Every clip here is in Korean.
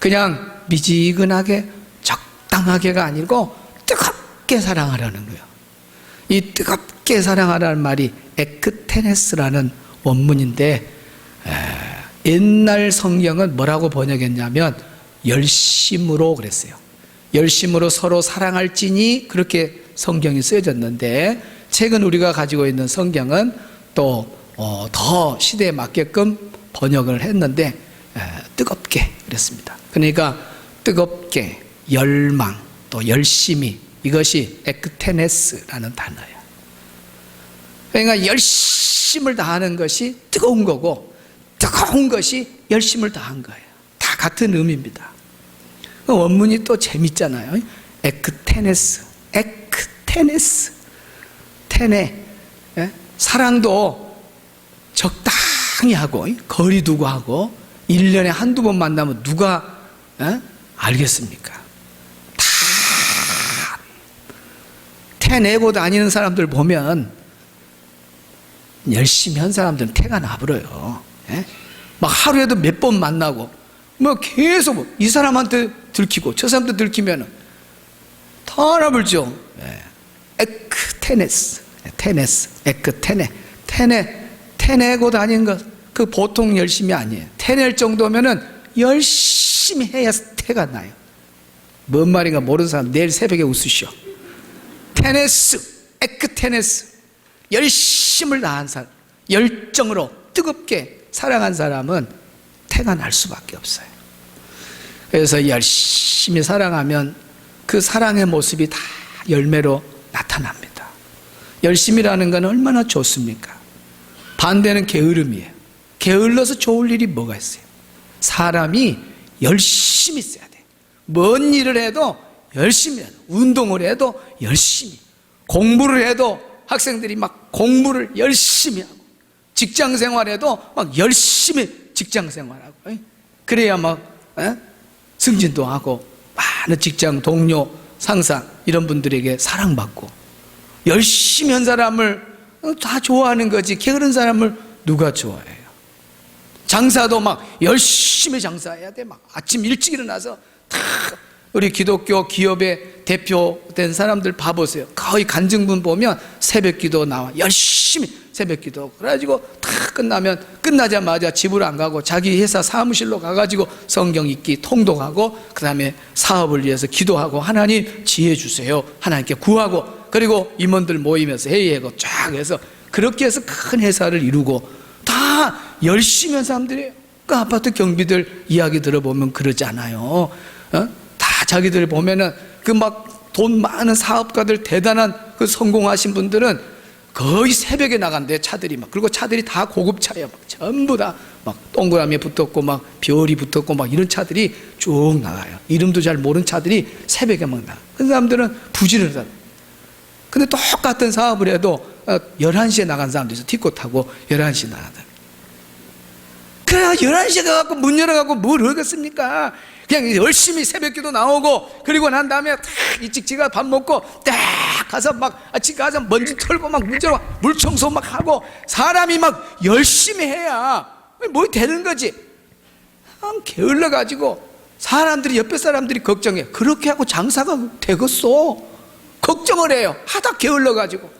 그냥 미지근하게 적당하게가 아니고 뜨겁게 사랑하라는 거예요. 이 뜨겁게 사랑하라는 말이 에크테네스라는 원문인데, 옛날 성경은 뭐라고 번역했냐면 열심으로 그랬어요. 열심으로 서로 사랑할지니, 그렇게 성경이 쓰여졌는데, 최근 우리가 가지고 있는 성경은 또 더 시대에 맞게끔 번역을 했는데 뜨겁게 그랬습니다. 그러니까 뜨겁게, 열망, 또 열심히, 이것이 에크테네스라는 단어예요. 그러니까 열심을 다하는 것이 뜨거운 거고, 뜨거운 것이 열심을 다한 거예요. 다 같은 의미입니다. 원문이 또 재밌잖아요. 에크테네스, 에크테네스, 테네. 사랑도 적당히 하고, 거리 두고 하고, 1년에 한두 번 만나면 누가 알겠습니까? 다 태내고 다니는 사람들 보면 열심히 한 사람들은 태가 나버려요. 막 하루에도 몇 번 만나고, 뭐 계속 이 사람한테 들키고 저 사람한테 들키면 다 나불죠. 에크테네스, 테네스, 에크테네, 태내고 다니는 것, 그 보통 열심이 아니에요. 태낼 정도면은 열심히 해야 태가 나요. 뭔 말인가 모르는 사람 내일 새벽에 웃으시오. 테네스, 에크테네스, 열심을 다한 사람, 열정으로 뜨겁게 사랑한 사람은 태가 날 수밖에 없어요. 그래서 열심히 사랑하면 그 사랑의 모습이 다 열매로 나타납니다. 열심이라는 건 얼마나 좋습니까? 반대는 게으름이에요. 게을러서 좋을 일이 뭐가 있어요? 사람이 열심히 써야 돼. 뭔 일을 해도 열심히 해야 돼. 운동을 해도 열심히, 공부를 해도 학생들이 막 공부를 열심히 하고, 직장 생활에도 막 열심히 직장 생활하고, 그래야 막 승진도 하고, 많은 직장 동료, 상사 이런 분들에게 사랑받고, 열심히 한 사람을 다 좋아하는 거지 게으른 사람을 누가 좋아해요? 장사도 막 열심히 장사해야 돼. 막 아침 일찍 일어나서 다, 우리 기독교 기업의 대표된 사람들 봐보세요. 거의 간증분 보면 새벽 기도 나와 열심히 새벽 기도. 그래가지고 다 끝나면 끝나자마자 집으로 안 가고 자기 회사 사무실로 가가지고 성경 읽기 통독하고, 그 다음에 사업을 위해서 기도하고, 하나님 지혜 주세요, 하나님께 구하고, 그리고 임원들 모이면서 회의하고 쫙 해서 그렇게 해서 큰 회사를 이루고, 다 열심히 한 사람들이에요. 그 아파트 경비들 이야기 들어보면 그러지 않아요. 다 자기들 보면은 그 막 돈 많은 사업가들, 대단한 그 성공하신 분들은 거의 새벽에 나간대, 차들이 막. 그리고 차들이 다 고급 차예요. 막 전부 다 막 동그라미 붙었고 막 별이 붙었고 막 이런 차들이 쭉 나가요. 이름도 잘 모르는 차들이 새벽에 막 나가. 그 사람들은 부지런하다. 근데 똑같은 사업을 해도 11시에 나간 사람도 있어. 티코 타고 11시에 나가다. 그래 11시에 가갖고 문 열어갖고 뭘 하겠습니까? 그냥 열심히 새벽기도 나오고, 그리고 난 다음에 딱 일찍 지가 밥 먹고 딱 가서 막 아침 가서 먼지 털고 막 물 청소 막 하고, 사람이 막 열심히 해야 뭐 되는 거지. 게을러가지고 사람들이, 옆에 사람들이 걱정해. 그렇게 하고 장사가 되겠어? 걱정을 해요. 하다 게을러가지고.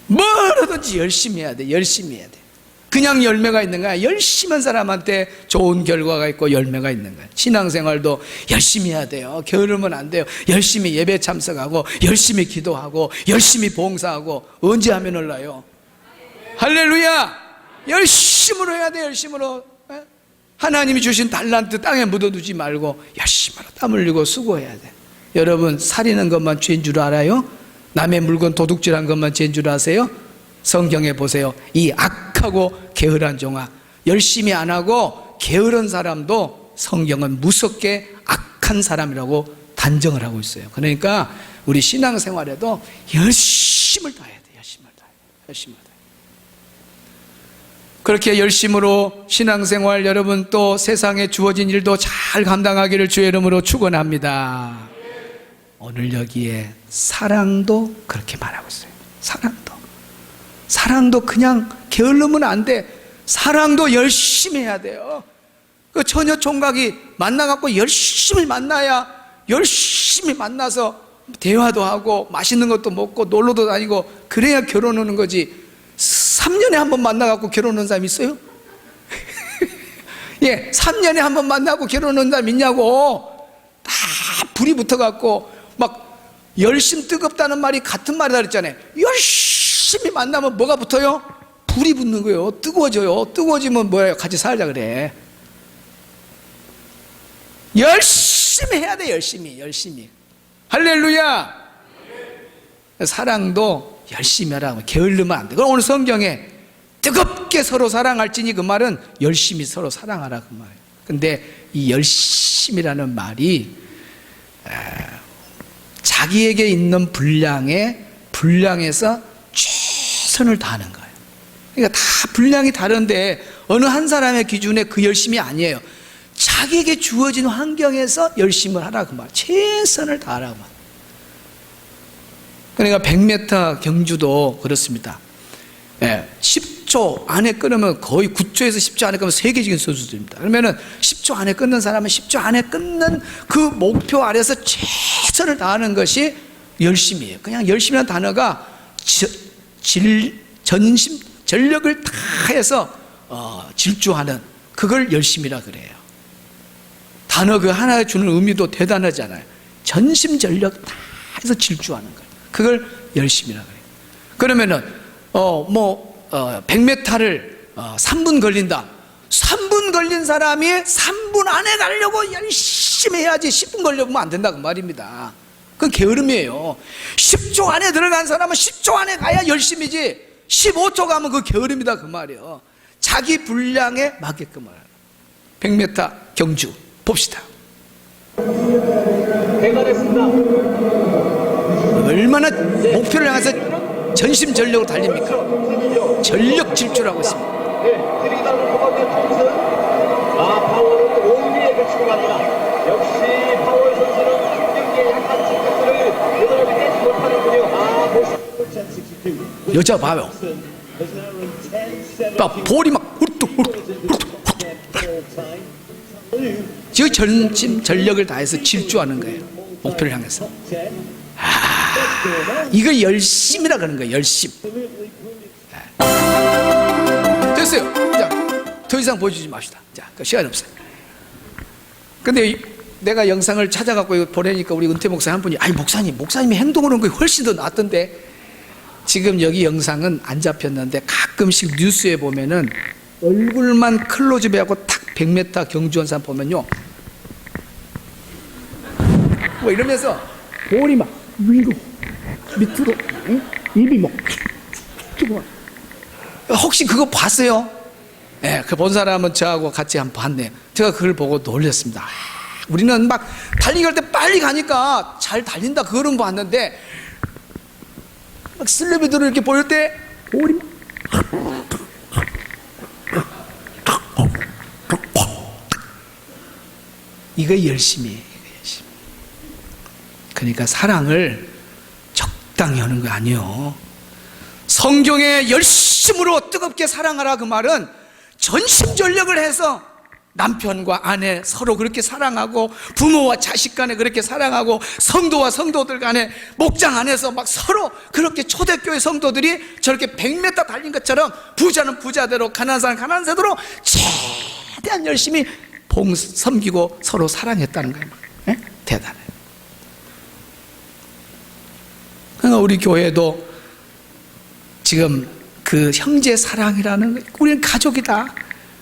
뭘 하든지 열심히 해야 돼. 열심히 해야 돼. 그냥 열매가 있는 거야. 열심히 한 사람한테 좋은 결과가 있고 열매가 있는 거야. 신앙생활도 열심히 해야 돼요. 게으르면 안 돼요. 열심히 예배 참석하고, 열심히 기도하고, 열심히 봉사하고. 언제 하면 올라요? 할렐루야! 열심으로 해야 돼. 열심으로. 하나님이 주신 달란트 땅에 묻어두지 말고 열심으로 땀 흘리고 수고해야 돼. 여러분, 살리는 것만 죄인 줄 알아요? 남의 물건 도둑질한 것만 죄인 줄 아세요? 성경에 보세요. 이 악하고 게으른 종아, 열심히 안 하고 게으른 사람도 성경은 무섭게 악한 사람이라고 단정을 하고 있어요. 그러니까 우리 신앙생활에도 열심을 다해야 돼. 열심을 다해. 열심을 다해. 그렇게 열심으로 신앙생활, 여러분 또 세상에 주어진 일도 잘 감당하기를 주의 이름으로 축원합니다. 오늘 여기에 사랑도 그렇게 말하고 있어요. 사랑도 그냥 게을르면 안 돼. 사랑도 열심히 해야 돼요. 그 처녀 총각이 만나갖고 열심히 만나서 대화도 하고 맛있는 것도 먹고 놀러도 다니고 그래야 결혼하는 거지. 3년에 한 번 만나갖고 결혼하는 사람 있어요? 예, 3년에 한 번 만나고 결혼하는 사람 있냐고. 다 불이 붙어갖고 막 열심 뜨겁다는 말이 같은 말이다 그랬잖아요. 열심히 만나면 뭐가 붙어요? 불이 붙는 거예요. 뜨거워져요. 뜨거워지면 뭐예요? 같이 살자 그래. 열심히 해야 돼. 열심히. 할렐루야. 사랑도 열심히 하라고. 게을르면 안 돼. 그럼 오늘 성경에 뜨겁게 서로 사랑할지니 그 말은 열심히 서로 사랑하라 그 말이에요. 근데 이 열심이라는 말이 자기에게 있는 분량에서 최선을 다하는 거예요. 그러니까 다 분량이 다른데 어느 한 사람의 기준에 그 열심이 아니에요. 자기에게 주어진 환경에서 열심을 하라 그 말. 최선을 다하라 그 말. 그러니까 100m 경주도 그렇습니다. 10초 안에 끊으면 거의 9초에서 10초 안에 끊으면 세계적인 선수들입니다. 그러면은 10초 안에 끊는 사람은 10초 안에 끊는 그 목표 아래서 최선을 다하는 것이 열심이에요. 그냥 열심이라는 단어가 전심 전력을 다해서 질주하는 그걸 열심이라 그래요. 단어 그 하나에 주는 의미도 대단하잖아요. 전심전력 다해서 질주하는 거예요. 그걸 열심이라 그래요. 그러면은 100m를 3분 걸린다. 3분 걸린 사람이 3분 안에 가려고 열심히 해야지 10분 걸려보면 안 된다 그 말입니다. 그건 게으름이에요. 10초 안에 들어간 사람은 10초 안에 가야 열심이지 15초 가면 그 게으름이다 그 말이에요. 자기 분량에 맞게끔 하라. 100m 경주 봅시다. 얼마나 목표를 향해서 전심전력으로 달립니까? 전력 질주라고 있습니다. 파워는 온리에 그치고 갑니다. 역시 파워 선수는 한 경기에 약한 친구들을 그대로 깨지 못하는군요. 여자 봐요. 막 볼이 막 후루뚝 저 전심 전력을 다해서 질주하는 거예요. 목표를 향해서. 이거 열심이라 그러는 거예요. 열심. 됐어요. 자, 더 이상 보여주지 맙시다. 자, 시간이 없어요. 근데 내가 영상을 찾아갖고 보내니까 우리 은퇴 목사 한 분이 목사님이 행동하는 거 훨씬 더 낫던데. 지금 여기 영상은 안 잡혔는데 가끔씩 뉴스에 보면은 얼굴만 클로즈업 해갖고 탁 100m 경주한 사람 보면요, 뭐 이러면서 볼이 막 위로 밑으로, 응? 입이 막 혹시 그거 봤어요? 예, 그 본 사람은 저하고 같이 한번 봤네요. 제가 그걸 보고 놀랐습니다. 우리는 막 달리기 할 때 빨리 가니까 잘 달린다 그거는 봤는데 막 슬래비들을 이렇게 보일 때 볼이 막 이거 열심히. 그러니까 사랑을 적당히 하는 거 아니에요. 성경에 열심으로 뜨겁게 사랑하라 그 말은 전심전력을 해서 남편과 아내 서로 그렇게 사랑하고 부모와 자식 간에 그렇게 사랑하고 성도와 성도들 간에 목장 안에서 막 서로 그렇게 초대교회 성도들이 저렇게 100m 달린 것처럼 부자는 부자대로 가난한 사람은 가난한 사람대로 최대한 열심히 섬기고 서로 사랑했다는 거예요. 네? 대단해요. 그러니까 우리 교회도 지금 그 형제 사랑이라는, 우리는 가족이다.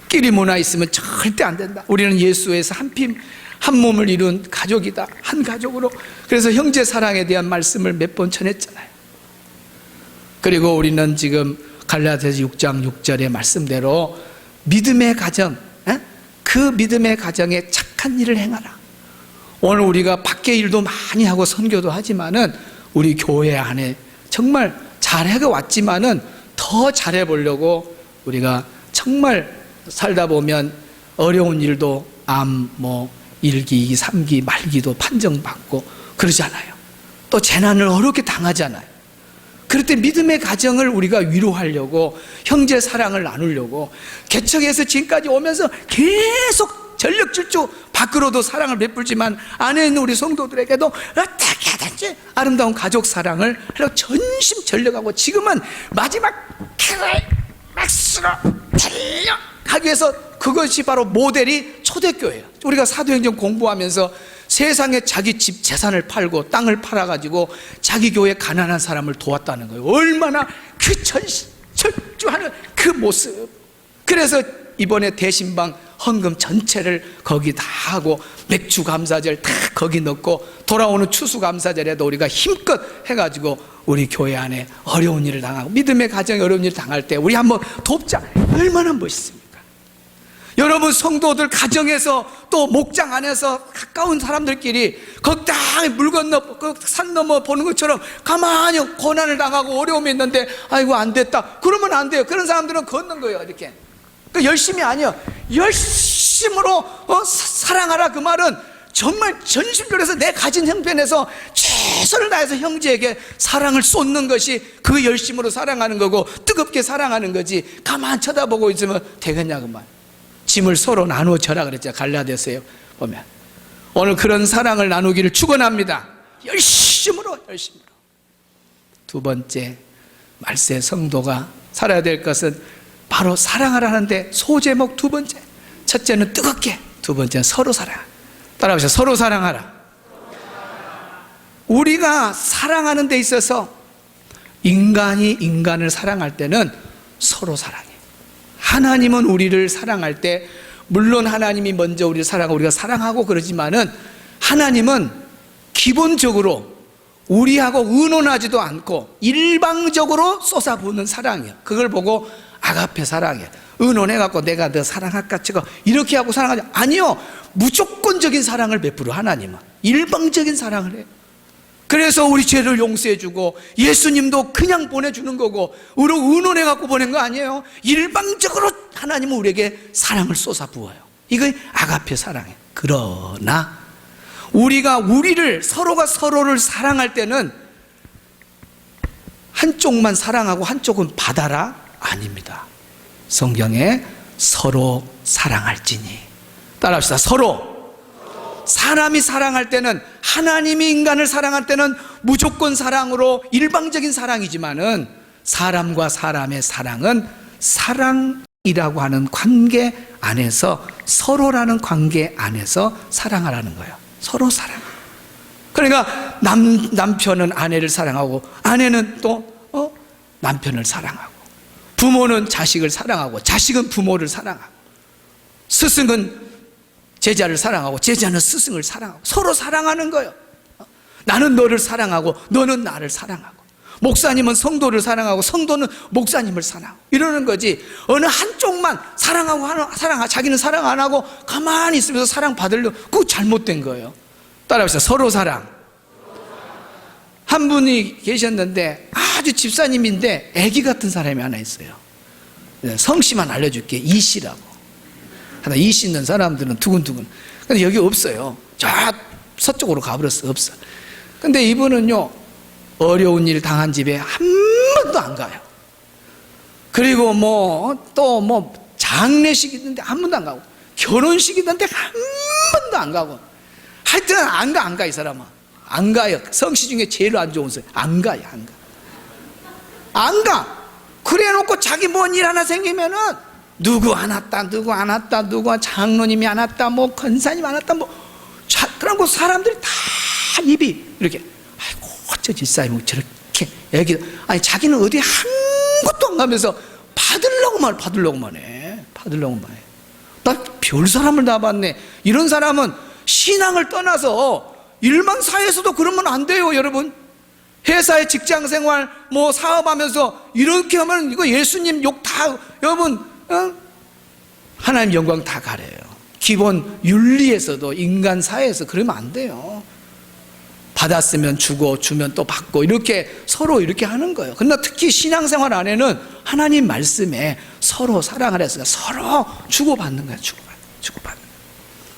끼리 모나 있으면 절대 안 된다. 우리는 예수에서 한 몸을 이룬 가족이다. 한 가족으로. 그래서 형제 사랑에 대한 말씀을 몇 번 전했잖아요. 그리고 우리는 지금 갈라디아서 6장 6절의 말씀대로 믿음의 가정, 그 믿음의 가정에 착한 일을 행하라. 오늘 우리가 밖에 일도 많이 하고 선교도 하지만은 우리 교회 안에 정말 잘해가 왔지만은 더 잘해보려고 우리가 정말 살다 보면 어려운 일도 암, 1기, 2기, 3기, 말기도 판정받고 그러잖아요. 또 재난을 어렵게 당하잖아요. 그럴 때 믿음의 가정을 우리가 위로하려고 형제 사랑을 나누려고 개척에서 지금까지 오면서 계속 전력 질주 밖으로도 사랑을 베풀지만 안에 있는 우리 성도들에게도 어떻게 하든지 아름다운 가족 사랑을 전심전력하고 지금은 마지막 클라이맥스로 달려가기 위해서 그것이 바로 모델이 초대교회예요. 우리가 사도행전 공부하면서 세상에 자기 집 재산을 팔고 땅을 팔아가지고 자기 교회 가난한 사람을 도왔다는 거예요. 얼마나 그 철주하는 그 모습. 그래서 이번에 대신방 헌금 전체를 거기 다 하고 맥주 감사절 다 거기 넣고 돌아오는 추수 감사절에도 우리가 힘껏 해가지고 우리 교회 안에 어려운 일을 당하고 믿음의 가정에 어려운 일을 당할 때 우리 한번 돕자. 얼마나 멋있습니까? 여러분 성도들 가정에서 또 목장 안에서 가까운 사람들끼리 거기 물 건너 산 넘어 보는 것처럼 가만히 고난을 당하고 어려움이 있는데 아이고 안 됐다 그러면 안 돼요. 그런 사람들은 걷는 거예요. 이렇게 열심히 아니요, 열심으로 사랑하라. 그 말은 정말 전심전에서 내 가진 형편에서 최선을 다해서 형제에게 사랑을 쏟는 것이 그 열심으로 사랑하는 거고 뜨겁게 사랑하는 거지. 가만 쳐다보고 있으면 되겠냐고 말. 짐을 서로 나누어 져라 그랬죠. 갈라디아서에 보면. 오늘 그런 사랑을 나누기를 축원합니다. 열심으로. 두 번째 말세 성도가 살아야 될 것은 바로 사랑하라는데 소제목 두 번째. 첫째는 뜨겁게, 두 번째는 서로 사랑. 따라하시죠. 서로 사랑하라. 우리가 사랑하는 데 있어서 인간이 인간을 사랑할 때는 서로 사랑해요. 하나님은 우리를 사랑할 때 물론 하나님이 먼저 우리를 사랑하고 우리가 사랑하고 그러지만은 하나님은 기본적으로 우리하고 의논하지도 않고 일방적으로 쏟아부는 사랑이에요. 그걸 보고 아가페 사랑이에요. 의논해갖고 내가 너 사랑할까 치고 이렇게 하고 사랑하지. 아니요, 무조건적인 사랑을 베풀어. 하나님은 일방적인 사랑을 해요. 그래서 우리 죄를 용서해주고 예수님도 그냥 보내주는 거고 우리 의논해갖고 보낸 거 아니에요. 일방적으로 하나님은 우리에게 사랑을 쏟아부어요. 이거 아가페 사랑이에요. 그러나 우리가 서로가 서로를 사랑할 때는 한쪽만 사랑하고 한쪽은 받아라? 아닙니다. 성경에 서로 사랑할지니. 따라합시다. 서로. 사람이 사랑할 때는, 하나님이 인간을 사랑할 때는 무조건 사랑으로 일방적인 사랑이지만은 사람과 사람의 사랑은 사랑이라고 하는 관계 안에서, 서로라는 관계 안에서 사랑하라는 거예요. 서로 사랑. 그러니까 남편은 아내를 사랑하고 아내는 또 남편을 사랑하고, 부모는 자식을 사랑하고 자식은 부모를 사랑하고, 스승은 제자를 사랑하고 제자는 스승을 사랑하고 서로 사랑하는 거예요. 나는 너를 사랑하고 너는 나를 사랑하고, 목사님은 성도를 사랑하고 성도는 목사님을 사랑하고 이러는 거지. 어느 한쪽만 사랑하고 자기는 사랑 안 하고 가만히 있으면서 사랑 받으려고, 그거 잘못된 거예요. 따라합시다. 서로 사랑. 한 분이 계셨는데 아주 집사님인데 애기 같은 사람이 하나 있어요. 성씨만 알려줄게. 이씨라고. 하나 이씨 있는 사람들은 두근두근. 근데 여기 없어요. 저 서쪽으로 가버렸어. 없어. 근데 이분은요, 어려운 일 당한 집에 한 번도 안 가요. 그리고 또 장례식 있는데 한 번도 안 가고, 결혼식 있는데 한 번도 안 가고, 하여튼 안 가 이 사람은. 안 가요. 성씨 중에 제일 안 좋은 소리. 안 가요. 안 가. 그래 놓고 자기 뭔 일 하나 생기면은 누구 안 왔다, 누구 장로님이 안 왔다, 권사님 안 왔다, 그러고 사람들이 다 입이 이렇게, 아이고 어쩌지 집사님은 저렇게 얘기. 아니 자기는 어디 한 곳도 안 가면서 받으려고만 해. 나 별 사람을 다 봤네. 이런 사람은 신앙을 떠나서 일반 사회에서도 그러면 안 돼요, 여러분. 회사의 직장생활 사업하면서 이렇게 하면 이거 예수님 욕 다, 여러분, 하나님 영광 다 가려요. 기본 윤리에서도 인간 사회에서 그러면 안 돼요. 받았으면 주고 주면 또 받고 이렇게 서로 이렇게 하는 거예요. 그러나 특히 신앙생활 안에는 하나님 말씀에 서로 사랑을 했으니까 서로 주고받는 거예요. 주고받는.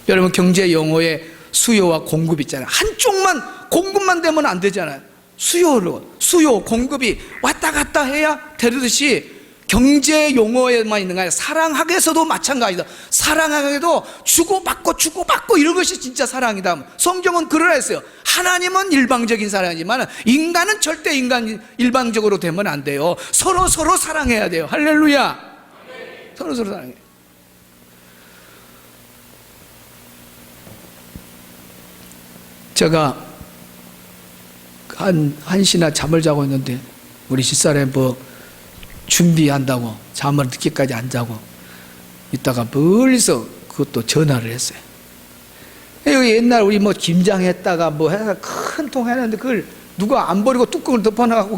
여러분 경제 용어에 수요와 공급 있잖아요. 한쪽만 공급만 되면 안 되잖아요. 수요 공급이 왔다 갔다 해야 되듯이 경제 용어에만 있는 게 아니라 사랑하게서도 마찬가지다. 사랑하게도 주고받고 이런 것이 진짜 사랑이다. 성경은 그러라 했어요. 하나님은 일방적인 사랑이지만 인간은 절대 일방적으로 되면 안 돼요. 서로 사랑해야 돼요. 할렐루야. 서로 사랑해요. 제가 한 시나 잠을 자고 있는데 우리 집사람이 뭐 준비한다고 잠을 늦게까지 안 자고 있다가 멀리서 그것도 전화를 했어요. 여기 옛날 우리 뭐 김장했다가 뭐 해서 큰 통 해놨는데 그걸 누가 안 버리고 뚜껑을 덮어놔갖고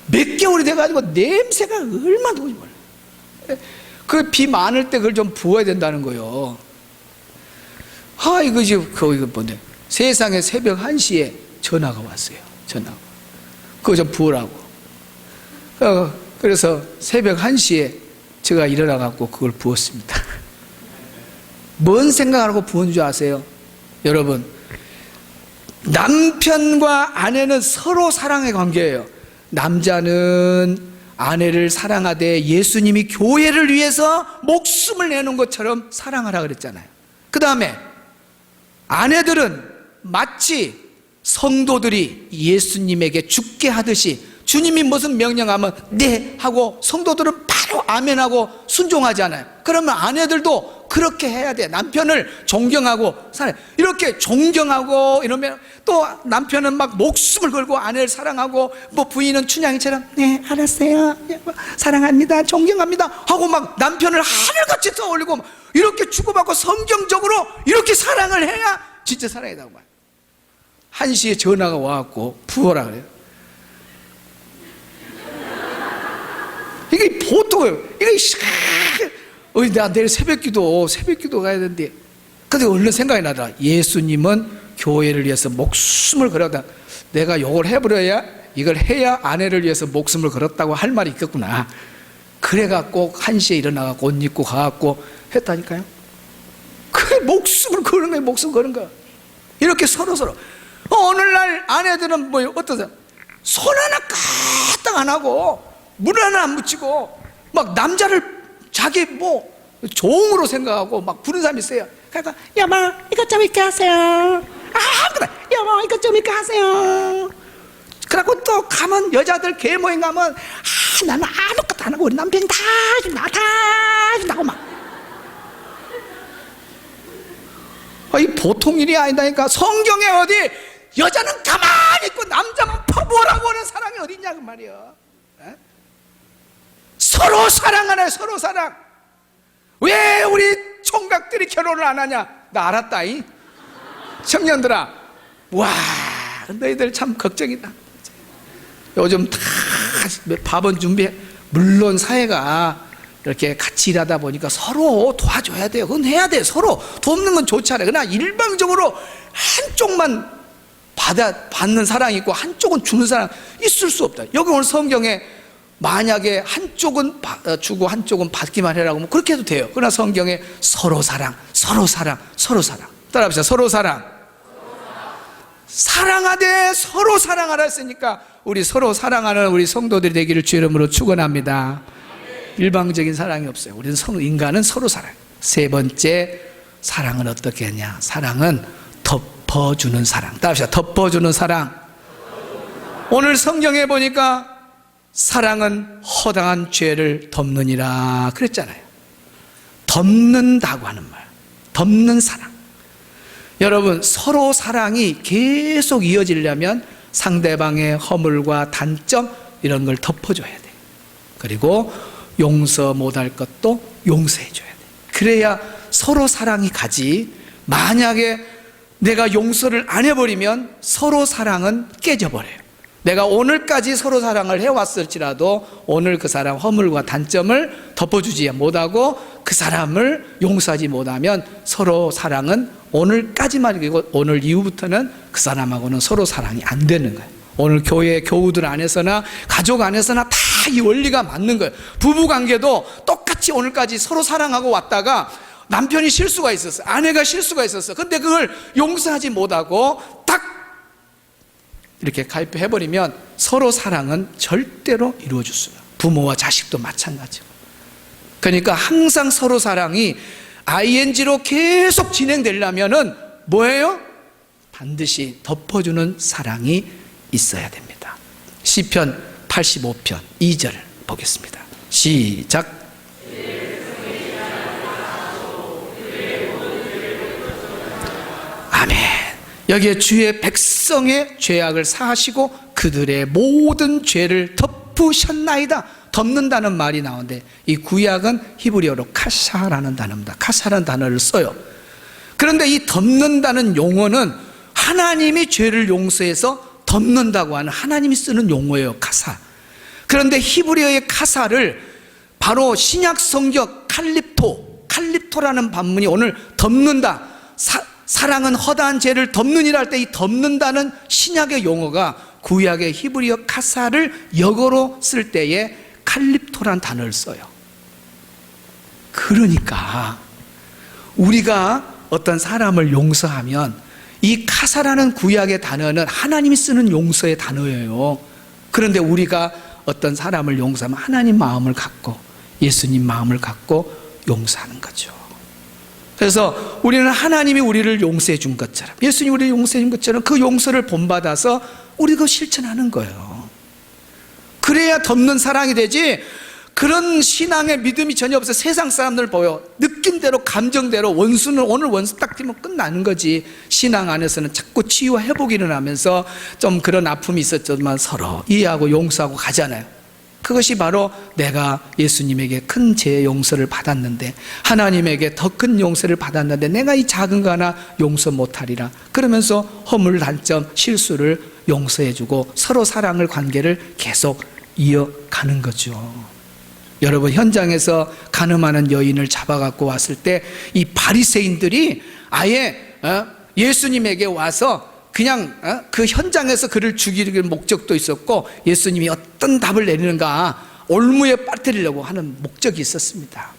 몇 개월이 돼가지고 냄새가 얼마나 좋은지 몰라요. 그 비 많을 때 그걸 좀 부어야 된다는 거요. 이거 지금 이거 뭔데? 세상에 새벽 1시에 전화가 왔어요. 그거 좀 부으라고. 그래서 새벽 1시에 제가 일어나갖고 그걸 부었습니다. 뭔 생각하고 부은 줄 아세요? 여러분, 남편과 아내는 서로 사랑의 관계예요. 남자는 아내를 사랑하되 예수님이 교회를 위해서 목숨을 내놓은 것처럼 사랑하라 그랬잖아요. 그 다음에 아내들은 마치 성도들이 예수님에게 죽게 하듯이 주님이 무슨 명령하면 네 하고 성도들은 바로 아멘하고 순종하잖아요. 그러면 아내들도 그렇게 해야 돼. 남편을 존경하고 사랑해. 이렇게 존경하고 이러면 또 남편은 막 목숨을 걸고 아내를 사랑하고 뭐 부인은 춘향이처럼 네 알았어요 사랑합니다 존경합니다 하고 막 남편을 하늘같이 떠올리고 이렇게 주고받고 성경적으로 이렇게 사랑을 해야 진짜 사랑이라고 봐요. 1시에 전화가 와갖고 부어라 그래요. 이게 보통 이게 나 내일 새벽 기도 가야 되는데 근데 얼른 생각이 나더라. 예수님은 교회를 위해서 목숨을 걸었다. 내가 이걸 해야 아내를 위해서 목숨을 걸었다고 할 말이 있겠구나. 그래갖고 1시에 일어나갖고 옷 입고 가갖고 했다니까요. 그게 목숨을 거는 거예요. 목숨 거는 거. 이렇게 서로 오늘날 아내들은 뭐 어떠세요? 손 하나 까딱 안 하고 물 하나 안 묻히고 막 남자를 자기 뭐 종으로 생각하고 막 부른 사람이 있어요. 그러니까 여보 이것 좀 이렇게 하세요. 그래 여보 이것 좀 이렇게 하세요. 그러고 또 가면 여자들 개모임 가면 나는 아무것도 안 하고 우리 남편이 다 해준다고 막 이 보통 일이 아니다니까. 성경에 어디 여자는 가만히 있고 남자만 퍼부으라고 하는 사랑이 어딨냐 그 말이야. 서로 사랑하네. 서로 사랑. 왜 우리 총각들이 결혼을 안 하냐? 나 알았다잉. 청년들아, 와 너희들 참 걱정이다. 요즘 다 밥은 준비해. 물론 사회가 이렇게 같이 일하다 보니까 서로 도와줘야 돼요. 그건 해야 돼요. 서로 돕는 건 좋잖아요. 그러나 일방적으로 한쪽만 받는 사랑이 있고 한쪽은 주는 사랑 있을 수 없다. 여기 오늘 성경에 만약에 한쪽은 주고 한쪽은 받기만 해라고 하면 그렇게 해도 돼요. 그러나 성경에 서로 사랑 따라합시다. 서로 사랑. 사랑하되 서로 사랑하라 했으니까 우리 서로 사랑하는 우리 성도들이 되기를 주 이름으로 축원합니다. 일방적인 사랑이 없어요. 우리는 인간은 서로 사랑. 세 번째, 사랑은 어떻게 하냐? 사랑은 덮어주는 사랑. 따라합시다. 덮어주는 사랑. 오늘 성경에 보니까 사랑은 허당한 죄를 덮느니라 그랬잖아요. 덮는다고 하는 말. 덮는 사랑. 여러분, 서로 사랑이 계속 이어지려면 상대방의 허물과 단점 이런 걸 덮어줘야 돼요. 그리고 용서 못할 것도 용서해줘야 돼. 그래야 서로 사랑이 가지. 만약에 내가 용서를 안 해버리면 서로 사랑은 깨져버려요. 내가 오늘까지 서로 사랑을 해왔을지라도 오늘 그 사람 허물과 단점을 덮어주지 못하고 그 사람을 용서하지 못하면 서로 사랑은 오늘까지만 이고 오늘 이후부터는 그 사람하고는 서로 사랑이 안 되는 거예요. 오늘 교회 교우들 안에서나 가족 안에서나 다 이 원리가 맞는 거예요. 부부관계도 똑같이 오늘까지 서로 사랑하고 왔다가 남편이 실수가 있었어, 아내가 실수가 있었어. 근데 그걸 용서하지 못하고 딱 이렇게 가입해버리면 서로 사랑은 절대로 이루어질 수가 부모와 자식도 마찬가지고. 그러니까 항상 서로 사랑이 ing로 계속 진행되려면은 뭐예요? 반드시 덮어주는 사랑이 있어야 됩니다. 시편 85편 2절 보겠습니다. 시작. 아멘. 여기에 주의 백성의 죄악을 사하시고 그들의 모든 죄를 덮으셨나이다. 덮는다는 말이 나오는데 이 구약은 히브리어로 카샤라는 단어입니다. 카샤라는 단어를 써요. 그런데 이 덮는다는 용어는 하나님이 죄를 용서해서 덮는다고 하는 하나님이 쓰는 용어예요. 카사. 그런데 히브리어의 카사를 바로 신약 성경 칼립토라는 반문이 오늘 덮는다, 사랑은 허다한 죄를 덮느니라 할 때 이 덮는다는 신약의 용어가 구약의 히브리어 카사를 역어로 쓸 때에 칼립토라는 단어를 써요. 그러니까 우리가 어떤 사람을 용서하면 이 카사라는 구약의 단어는 하나님이 쓰는 용서의 단어예요. 그런데 우리가 어떤 사람을 용서하면 하나님 마음을 갖고 예수님 마음을 갖고 용서하는 거죠. 그래서 우리는 하나님이 우리를 용서해 준 것처럼, 예수님이 우리를 용서해 준 것처럼 그 용서를 본받아서 우리가 실천하는 거예요. 그래야 덮는 사랑이 되지, 그런 신앙의 믿음이 전혀 없어 세상 사람들 보여 느낀대로 감정대로 원수는 오늘 원수 딱 뛰면 끝나는 거지. 신앙 안에서는 자꾸 치유와 회복이 일어나면서 좀 그런 아픔이 있었지만 서로 이해하고 용서하고 가잖아요. 그것이 바로 내가 예수님에게 큰 죄의 용서를 받았는데, 하나님에게 더 큰 용서를 받았는데 내가 이 작은 거 하나 용서 못하리라 그러면서 허물, 단점, 실수를 용서해주고 서로 사랑을, 관계를 계속 이어가는 거죠. 여러분, 현장에서 가늠하는 여인을 잡아갖고 왔을 때 이 바리새인들이 아예 예수님에게 와서 그냥 그 현장에서 그를 죽이는 목적도 있었고, 예수님이 어떤 답을 내리는가 올무에 빠뜨리려고 하는 목적이 있었습니다.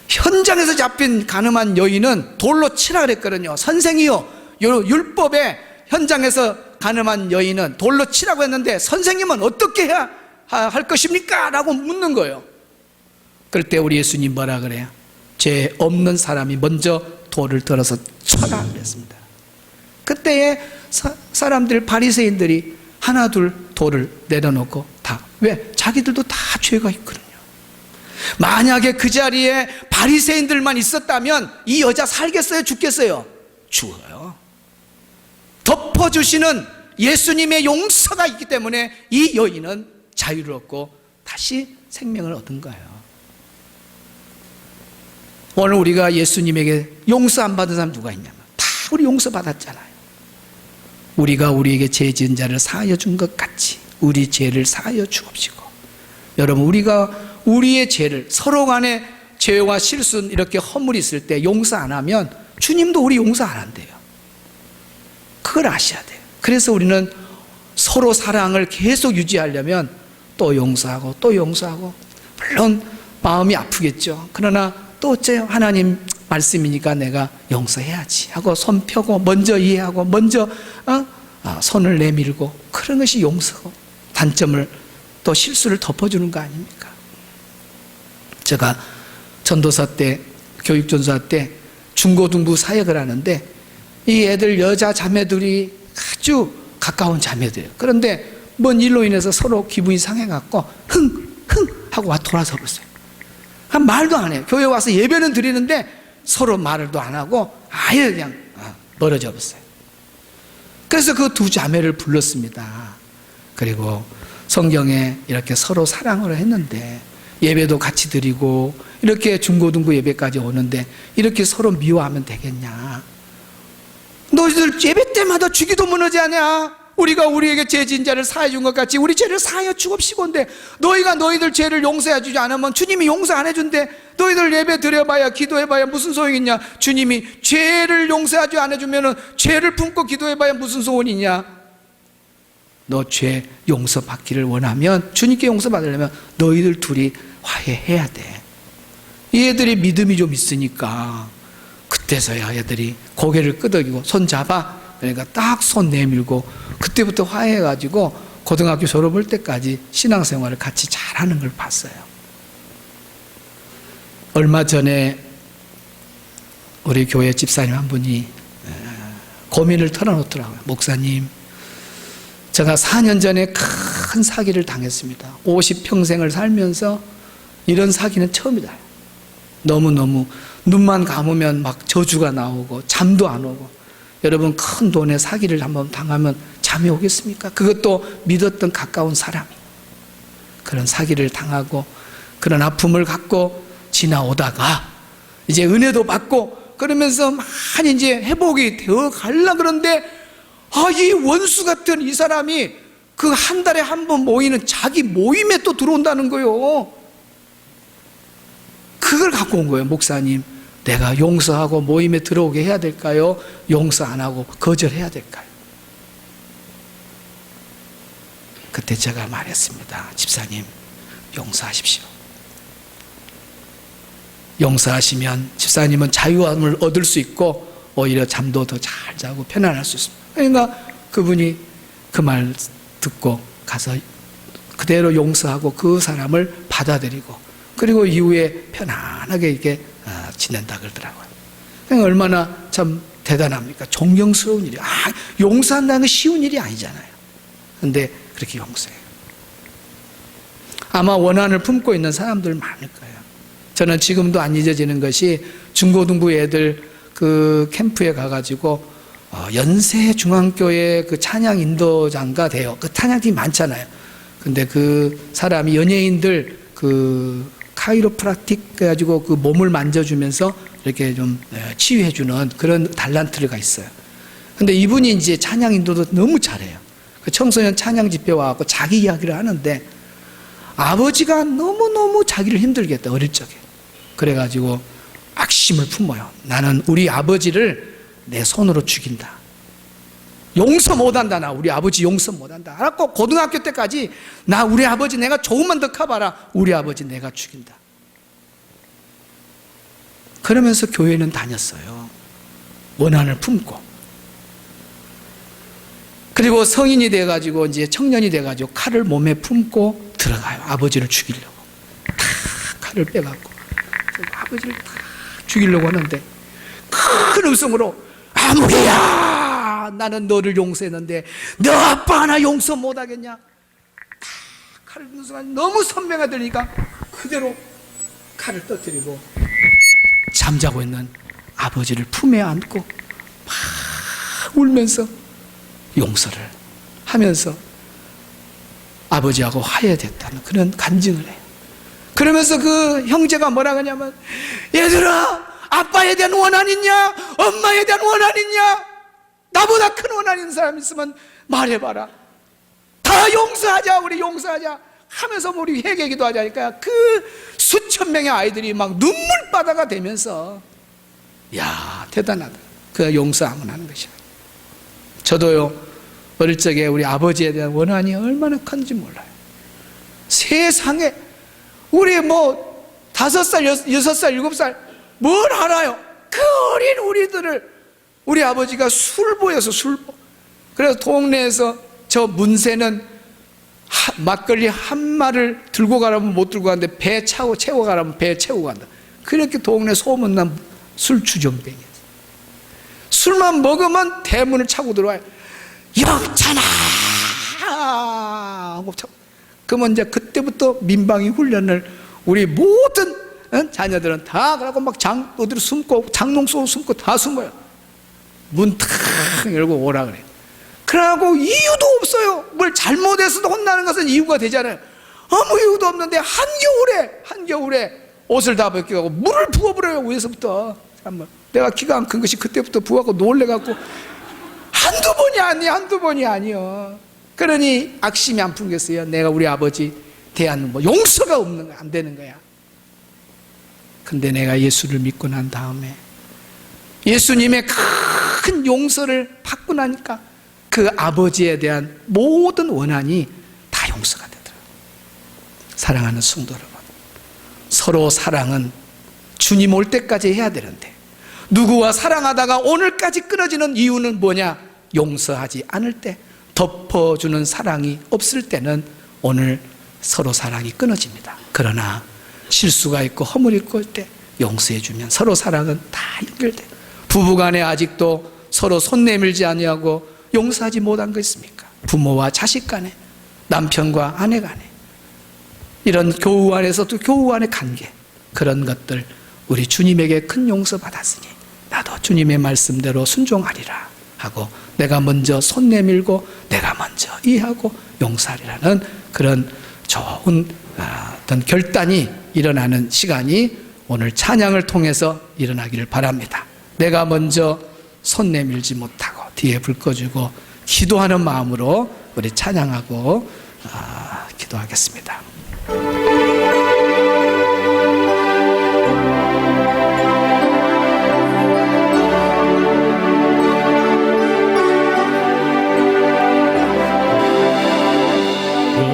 현장에서 잡힌 가늠한 여인은 돌로 치라 그랬거든요. 선생이요, 율법에 현장에서 가늠한 여인은 돌로 치라고 했는데 선생님은 어떻게 해야 할 것입니까? 라고 묻는 거예요. 그럴 때 우리 예수님 뭐라 그래요? 죄 없는 사람이 먼저 돌을 들어서 쳐라 그랬습니다. 그때에 사람들, 바리새인들이 하나 둘 돌을 내려놓고 다, 왜? 자기들도 다 죄가 있거든요. 만약에 그 자리에 바리새인들만 있었다면 이 여자 살겠어요? 죽겠어요? 죽어요. 덮어주시는 예수님의 용서가 있기 때문에 이 여인은 자유를 얻고 다시 생명을 얻은 거예요. 오늘 우리가 예수님에게 용서 안 받은 사람 누가 있냐면 다 우리 용서 받았잖아요. 우리가 우리에게 죄 지은 자를 사하여 준 것 같이 우리 죄를 사하여 주옵시고. 여러분, 우리가 우리의 죄를, 서로 간에 죄와 실수 이렇게 허물이 있을 때 용서 안 하면 주님도 우리 용서 안 한대요. 그걸 아셔야 돼요. 그래서 우리는 서로 사랑을 계속 유지하려면 또 용서하고 또 용서하고, 물론 마음이 아프겠죠. 그러나 또 어째요? 하나님 말씀이니까 내가 용서해야지 하고 손 펴고 먼저 이해하고 먼저 손을 내밀고, 그런 것이 용서고 단점을 또 실수를 덮어주는 거 아닙니까? 제가 전도사 때, 교육전도사 때 중고등부 사역을 하는데 이 애들 여자 자매들이 아주 가까운 자매들이에요. 그런데 뭔 일로 인해서 서로 기분이 상해갖고 흥 하고 와 돌아서 버렸어요. 말도 안 해요. 교회 와서 예배는 드리는데 서로 말도 안 하고 아예 그냥 멀어져 버렸어요. 그래서 그 두 자매를 불렀습니다. 그리고 성경에 이렇게 서로 사랑을 했는데, 예배도 같이 드리고 이렇게 중고등부 예배까지 오는데 이렇게 서로 미워하면 되겠냐? 너희들 예배 때마다 주기도 무너지 않냐? 우리가 우리에게 죄 지은 자를 사해 준 것 같이 우리 죄를 사하여 주옵시고인데, 너희가 너희들 죄를 용서해 주지 않으면 주님이 용서 안 해준대. 너희들 예배 드려봐야, 기도해봐야 무슨 소용이냐? 주님이 죄를 용서하지 않아주면 죄를 품고 기도해봐야 무슨 소원이냐? 너 죄 용서받기를 원하면, 주님께 용서받으려면 너희들 둘이 화해해야 돼. 이 애들이 믿음이 좀 있으니까 그때서야 애들이 고개를 끄덕이고 손 잡아, 그러니까 딱 손 내밀고 그때부터 화해해가지고 고등학교 졸업할 때까지 신앙생활을 같이 잘하는 걸 봤어요. 얼마 전에 우리 교회 집사님 한 분이 고민을 털어놓더라고요. 목사님, 제가 4년 전에 큰 사기를 당했습니다. 50평생을 살면서 이런 사기는 처음이다. 너무너무 눈만 감으면 막 저주가 나오고 잠도 안 오고. 여러분, 큰 돈의 사기를 한번 당하면 잠이 오겠습니까? 그것도 믿었던 가까운 사람이 그런 사기를 당하고 그런 아픔을 갖고 지나오다가 이제 은혜도 받고 그러면서 많이 이제 회복이 되어 가려 그러는데, 이 원수 같은 이 사람이 그 한 달에 한 번 모이는 자기 모임에 또 들어온다는 거예요. 그걸 갖고 온 거예요. 목사님, 내가 용서하고 모임에 들어오게 해야 될까요? 용서 안 하고 거절해야 될까요? 그때 제가 말했습니다. 집사님, 용서하십시오. 용서하시면 집사님은 자유함을 얻을 수 있고 오히려 잠도 더 잘 자고 편안할 수 있습니다. 그러니까 그분이 그 말 듣고 가서 그대로 용서하고 그 사람을 받아들이고 그리고 이후에 편안하게 이렇게 지낸다 그러더라고요. 그러니까 얼마나 참 대단합니까? 존경스러운 일이. 용서한다는 건 쉬운 일이 아니잖아요. 그런데 그렇게 용서해요. 아마 원한을 품고 있는 사람들 많을 거예요. 저는 지금도 안 잊어지는 것이 중고등부 애들 그 캠프에 가가지고 연세 중앙교회 그 찬양 인도자가 돼요. 그 찬양팀이 많잖아요. 근데 그 사람이 연예인들 그 카이로프라틱 해가지고 그 몸을 만져주면서 이렇게 좀 치유해주는 그런 달란트가 있어요. 근데 이분이 이제 찬양 인도도 너무 잘해요. 그 청소년 찬양 집회 와갖고 자기 이야기를 하는데 아버지가 너무너무 자기를 힘들게 했다, 어릴 적에. 그래가지고 악심을 품어요. 나는 우리 아버지를 내 손으로 죽인다. 용서 못한다. 나 우리 아버지 용서 못한다. 알았고 고등학교 때까지 나 우리 아버지 내가 조금만 더 커봐라. 우리 아버지 내가 죽인다. 그러면서 교회는 다녔어요. 원한을 품고. 그리고 성인이 돼가지고 이제 청년이 돼가지고 칼을 몸에 품고 들어가요. 아버지를 죽이려고. 다 칼을 빼갖고 아버지를 다 죽이려고 하는데 큰 음성으로 아무개야, 나는 너를 용서했는데 너 아빠 하나 용서 못하겠냐? 칼을 드는 순간 너무 선명하게 들리니까 그대로 칼을 떨어뜨리고 잠자고 있는 아버지를 품에 안고 막 울면서 용서를 하면서 아버지하고 화해됐다는 그런 간증을 해요. 그러면서 그 형제가 뭐라 하냐면, 얘들아, 아빠에 대한 원한 있냐? 엄마에 대한 원한 있냐? 나보다 큰 원한 있는 사람 있으면 말해봐라. 다 용서하자, 우리 용서하자 하면서 우리 회개기도 하자니까 그 수천 명의 아이들이 막 눈물바다가 되면서, 야, 대단하다. 그 용서하면 하는 것이야. 저도요, 어릴 적에 우리 아버지에 대한 원한이 얼마나 큰지 몰라요. 세상에 우리 5살, 6살, 7살 뭘 알아요? 그 어린 우리들을 우리 아버지가 술보여서 술보. 그래서 동네에서 저 문새는 막걸리 한 마를 들고 가라면 못 들고 가는데 배 채워 가라면 배 채우고 간다. 그렇게 동네 소문난 술주정뱅이에요. 술만 먹으면 대문을 차고 들어와요. 영찬아! 그러면 이제 그때부터 민방위 훈련을 우리 모든 자녀들은 다 그러고 막 어디로 숨고 장롱 속으로 숨고 다 숨어요. 문 탁 열고 오라 그래요. 그러고 이유도 없어요. 뭘 잘못해서도 혼나는 것은 이유가 되잖아요. 아무 이유도 없는데 한겨울에 옷을 다 벗겨가고 물을 부어버려요. 위에서부터. 내가 키가 안 큰 것이 그때부터 부어갖고 놀래갖고 한두 번이 아니요. 그러니 악심이 안 풀겠어요. 내가 우리 아버지 대한 용서가 없는 거야. 안 되는 거야. 근데 내가 예수를 믿고 난 다음에 예수님의 큰 용서를 받고 나니까 그 아버지에 대한 모든 원한이 다 용서가 되더라고요. 사랑하는 성도 여러분, 서로 사랑은 주님 올 때까지 해야 되는데 누구와 사랑하다가 오늘까지 끊어지는 이유는 뭐냐? 용서하지 않을 때, 덮어주는 사랑이 없을 때는 오늘 서로 사랑이 끊어집니다. 그러나 실수가 있고 허물이 있고 할 때 용서해주면 서로 사랑은 다 연결돼요. 부부간에 아직도 서로 손 내밀지 아니하고 용서하지 못한 거 있습니까? 부모와 자식 간에, 남편과 아내 간에, 이런 교우 안에서도 교우 안의 관계, 그런 것들 우리 주님에게 큰 용서 받았으니 나도 주님의 말씀대로 순종하리라 하고 내가 먼저 손 내밀고 내가 먼저 이해하고 용서하리라는 그런 좋은 어떤 결단이 일어나는 시간이 오늘 찬양을 통해서 일어나기를 바랍니다. 내가 먼저 손 내밀지 못하고 뒤에 불 꺼주고 기도하는 마음으로 우리 찬양하고 기도하겠습니다.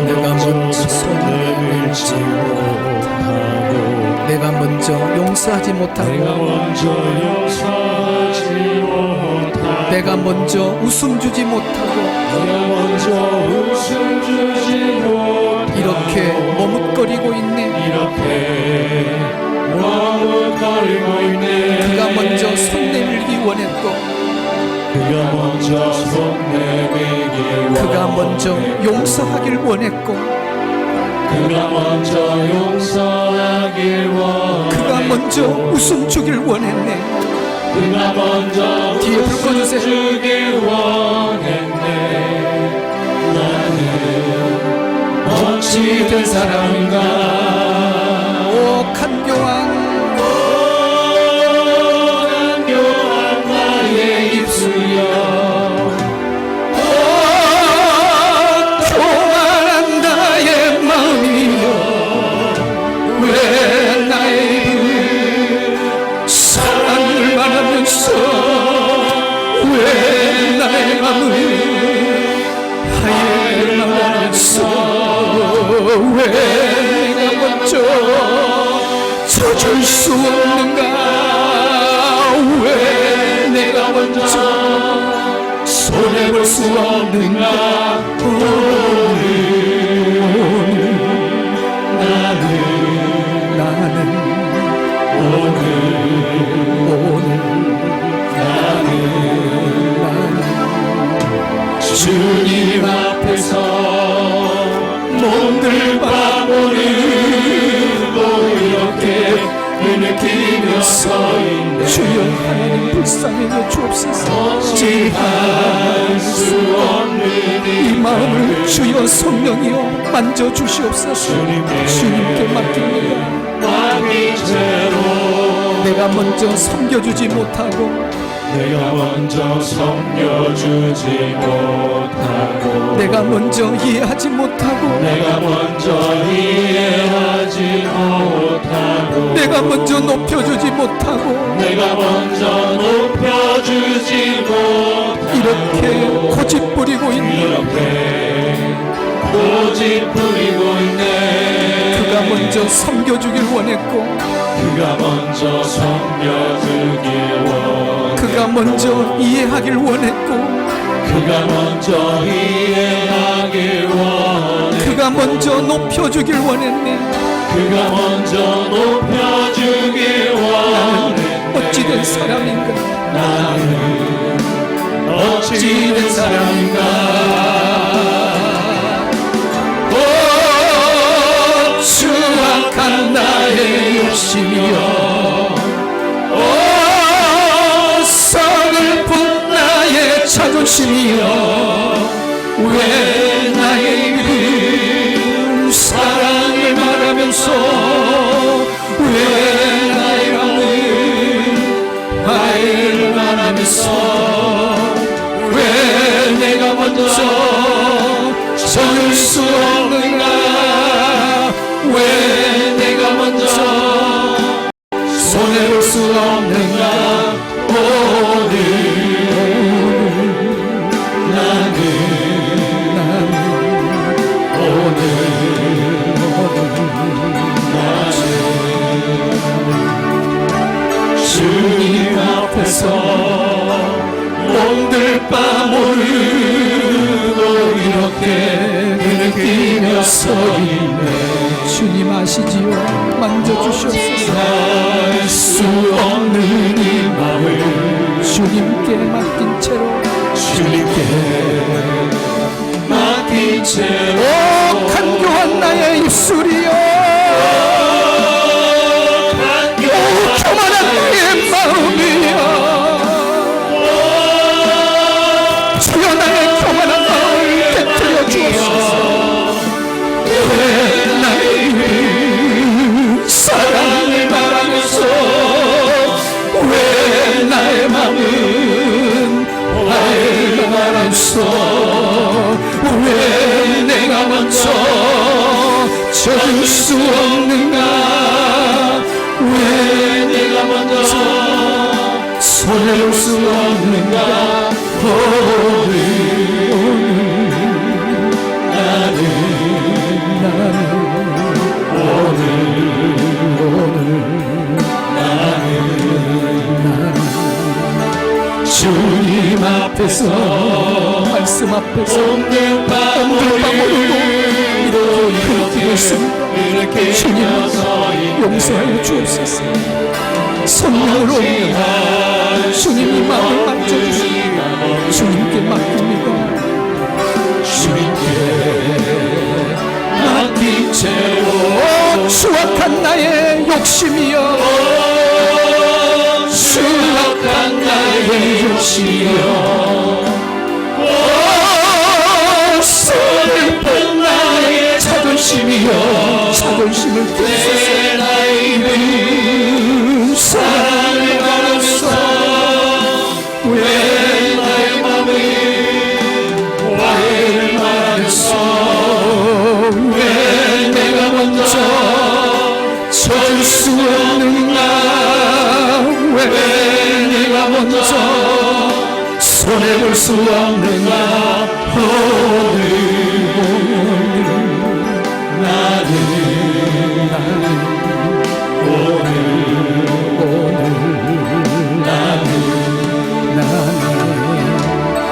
내가 먼저 손 내밀지 못하고 내가 먼저 용서하지 못하고 내가 먼저 웃음 주지 못하고 이렇게 머뭇거리고 있네. 그가 먼저 손 내밀기 원했고 그가 먼저 용서하길 원했고 그가 먼저 웃음 주길 원했네. 뒤에 불 꺼주세요. 나는 어찌된 사람인가. 오 간교한 나의 입술이여. 교만한 나의 마음이여. 왜 나의 사랑을 말하면서 왜 나의 마음을 하얘 말하면서 왜 내가 먼저 져줄 수 없는가. 왜 내가 먼저 손해볼 수 없는가. 주님 앞에서 몸들 바보르고 이렇게 느끼며 서있네. 주여 하나님 불쌍히 주옵소서. 어찌할 수 없는 이 마음을 주여 성령이여 만져주시옵소서. 주님께 맡깁니다. 내가 먼저 섬겨주지 못하고 내가 먼저 섬겨주지 못하고 내가 먼저 이해하지 못하고 내가 먼저 이해하지 못하고 내가 먼저 높여주지 못하고 내가 먼저 높여주지 못하고 이렇게 고집 부리고 있네. 이렇게 고집 부리고 있네. 그가 먼저 섬겨주길 원했고 그가 먼저 섬겨주길 원했고 그가 먼저 이해하길 원했고 그가 먼저 이해하길 원했고 그가 먼저 높여주길 원했네. 그가 먼저 높여주길 원했네. 어찌된 사람인가. 나는 어찌된 사람인가. 오 추악한 나의 욕심이여. 오 서글픈 나의 자존심이여. 왜 나의 이름 사랑을 말하면서 왜 나의 마음을 화해를 말하면서 왜 내가 먼저 져줄 수 없는가. 왜 내가 먼저 손해볼 수 없는가. 오늘 나는 만지시지요. 만져주시옵소서. 알 수 없는 이 마음을 주님께 맡긴 채로 주님께 맡긴 채로 오 간교한 나의 입술이여, 오 교만한 나의 마음이여, 주여 나의 교만한 마음을 깨뜨려 주옵소서. 왜 나의 사랑을 말하면서 왜 나의 마음은 화를 말하면서 왜 내가 먼저 젖을 수 없는가, 왜 내가 먼저 손해볼 수 없는가. 주님 앞에서 말씀 앞에서 없는 밤으로 이렇게 주님 용서하여 주옵소서. 성령으로 주님이 마음을 만져주시고 주님께 맡깁니다. 주님께 맡긴 채로 추악한 나의 욕심이여, 추악한 나의 욕심이여 슬픈 나의 자존심이여, 자존심을 왜 나의 입은 사랑을 말하면서 왜 나의 맘을 화해를 말하면서 왜 내가 먼저 젖을 수 없는가, 왜 내가 먼저 손해볼 수 없는가.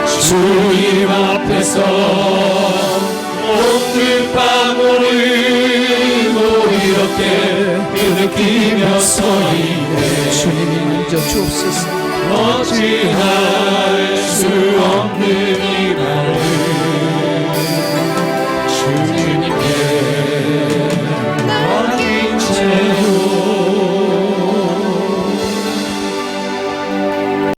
주님 앞에서 오늘 밤을 이렇게 느끼며 서 있네. 주님이 만져 주옵소서. 어찌할